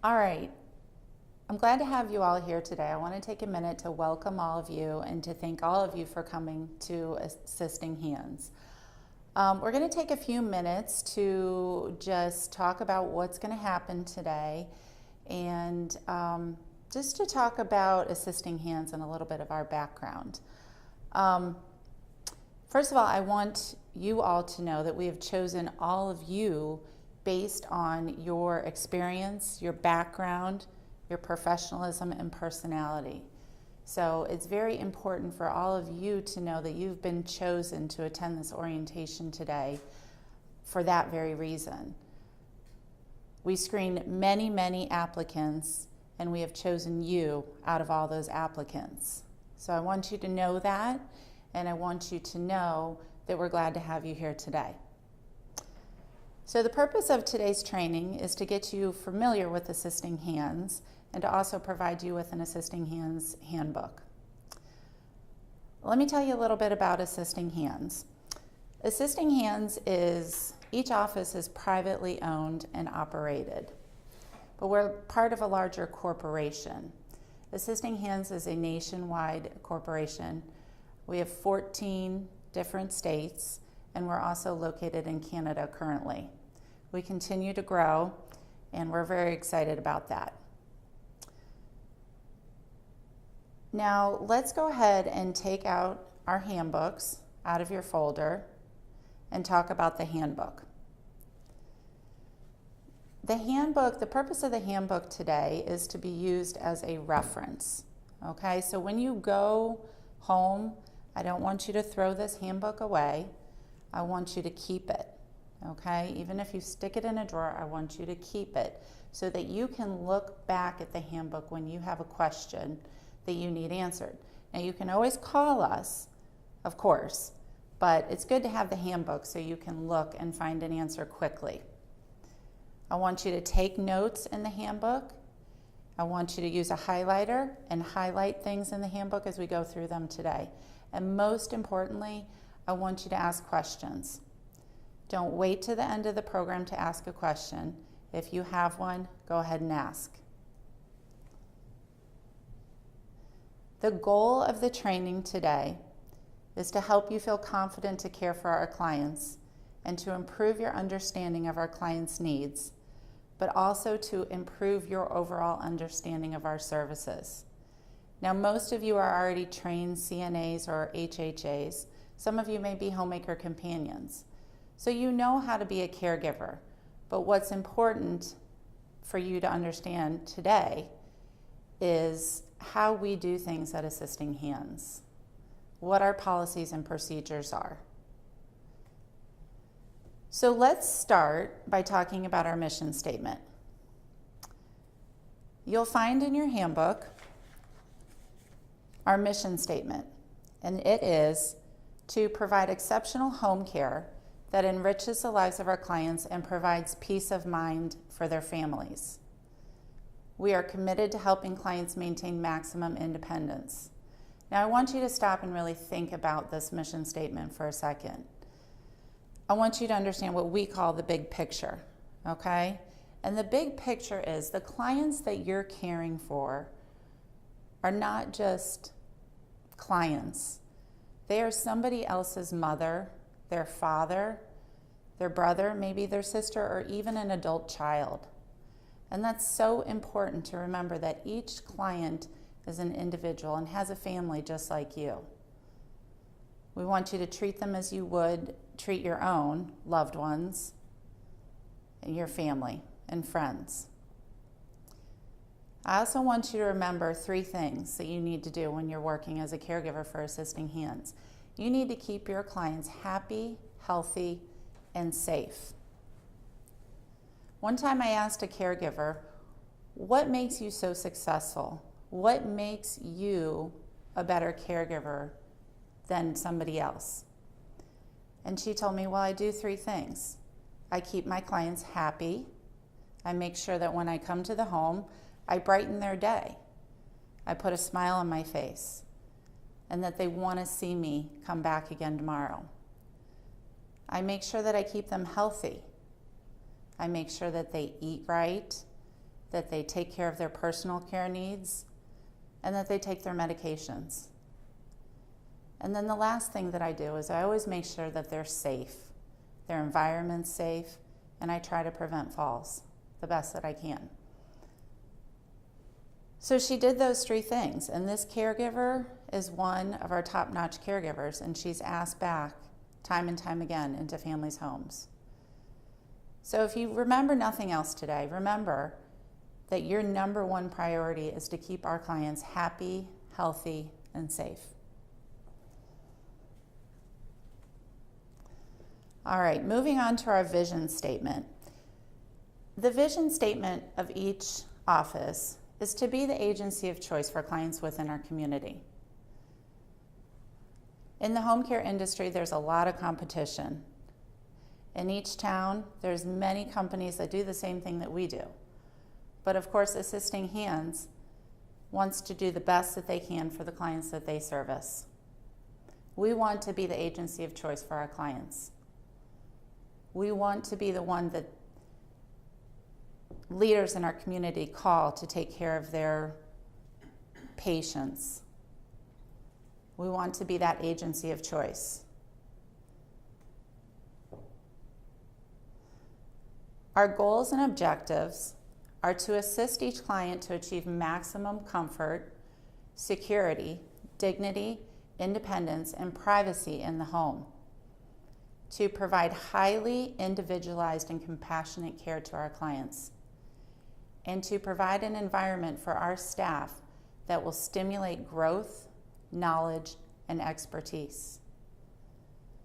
All right, I'm glad to have you all here today. I want to take a minute to welcome all of you and to thank all of you for coming to Assisting Hands. We're going to take a few minutes to just talk about what's going to happen today and just to talk about Assisting Hands and a little bit of our background. First of all, I want you all to know that we have chosen all of you based on your experience, your background, your professionalism, and personality. So it's very important for all of you to know that you've been chosen to attend this orientation today for that very reason. We screened many applicants, and we have chosen you out of all those applicants. So I want you to know that, and I want you to know that we're glad to have you here today. So the purpose of today's training is to get you familiar with Assisting Hands and to also provide you with an Assisting Hands handbook. Let me tell you a little bit about Assisting Hands. Assisting Hands each office is privately owned and operated, but we're part of a larger corporation. Assisting Hands is a nationwide corporation. We have 14 different states, and we're also located in Canada currently. We continue to grow, and we're very excited about that. Now, let's go ahead and take out our handbooks out of your folder and talk about the handbook. The purpose of the handbook today is to be used as a reference. Okay, so when you go home, I don't want you to throw this handbook away. I want you to keep it, okay? Even if you stick it in a drawer, I want you to keep it so that you can look back at the handbook when you have a question that you need answered. Now, you can always call us, of course, but it's good to have the handbook so you can look and find an answer quickly. I want you to take notes in the handbook. I want you to use a highlighter and highlight things in the handbook as we go through them today. And most importantly, I want you to ask questions. Don't wait to the end of the program to ask a question. If you have one, go ahead and ask. The goal of the training today is to help you feel confident to care for our clients and to improve your understanding of our clients' needs, but also to improve your overall understanding of our services. Now, most of you are already trained CNAs or HHAs. Some of you may be homemaker companions. So you know how to be a caregiver. But what's important for you to understand today is how we do things at Assisting Hands, what our policies and procedures are. So let's start by talking about our mission statement. You'll find in your handbook our mission statement, and it is to provide exceptional home care that enriches the lives of our clients and provides peace of mind for their families. We are committed to helping clients maintain maximum independence. Now, I want you to stop and really think about this mission statement for a second. I want you to understand what we call the big picture, okay? And the big picture is the clients that you're caring for are not just clients. They are somebody else's mother, their father, their brother, maybe their sister, or even an adult child. And that's so important to remember that each client is an individual and has a family just like you. We want you to treat them as you would treat your own loved ones and your family and friends. I also want you to remember 3 things that you need to do when you're working as a caregiver for Assisting Hands. You need to keep your clients happy, healthy, and safe. One time I asked a caregiver, what makes you so successful? What makes you a better caregiver than somebody else? And she told me, well, I do 3 things. I keep my clients happy. I make sure that when I come to the home, I brighten their day. I put a smile on my face, and that they want to see me come back again tomorrow. I make sure that I keep them healthy. I make sure that they eat right that they take care of their personal care needs, and that they take their medications. And then the last thing that I do is I always make sure that they're safe, their environment's safe, and I try to prevent falls the best that I can. So she did those three things, and this caregiver is one of our top-notch caregivers, and she's asked back time and time again into families' homes. So if you remember nothing else today, remember that your number one priority is to keep our clients happy, healthy, and safe. All right, moving on to our vision statement. The vision statement of each office is to be the agency of choice for clients within our community. In the home care industry, there's a lot of competition. In each town, there's many companies that do the same thing that we do. But of course, Assisting Hands wants to do the best that they can for the clients that they service. We want to be the agency of choice for our clients. We want to be the one that leaders in our community call to take care of their patients. We want to be that agency of choice. Our goals and objectives are to assist each client to achieve maximum comfort, security, dignity, independence, and privacy in the home, to provide highly individualized and compassionate care to our clients, and to provide an environment for our staff that will stimulate growth, knowledge, and expertise.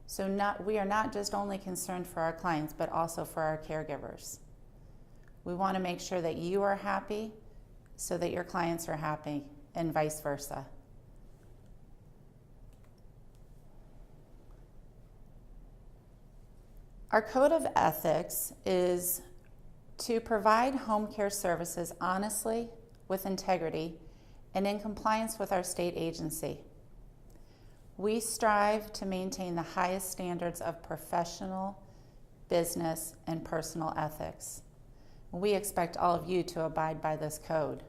So we are not just only concerned for our clients, but also for our caregivers. We want to make sure that you are happy so that your clients are happy, and vice versa. Our code of ethics is to provide home care services honestly, with integrity, and in compliance with our state agency. We strive to maintain the highest standards of professional, business, and personal ethics. We expect all of you to abide by this code.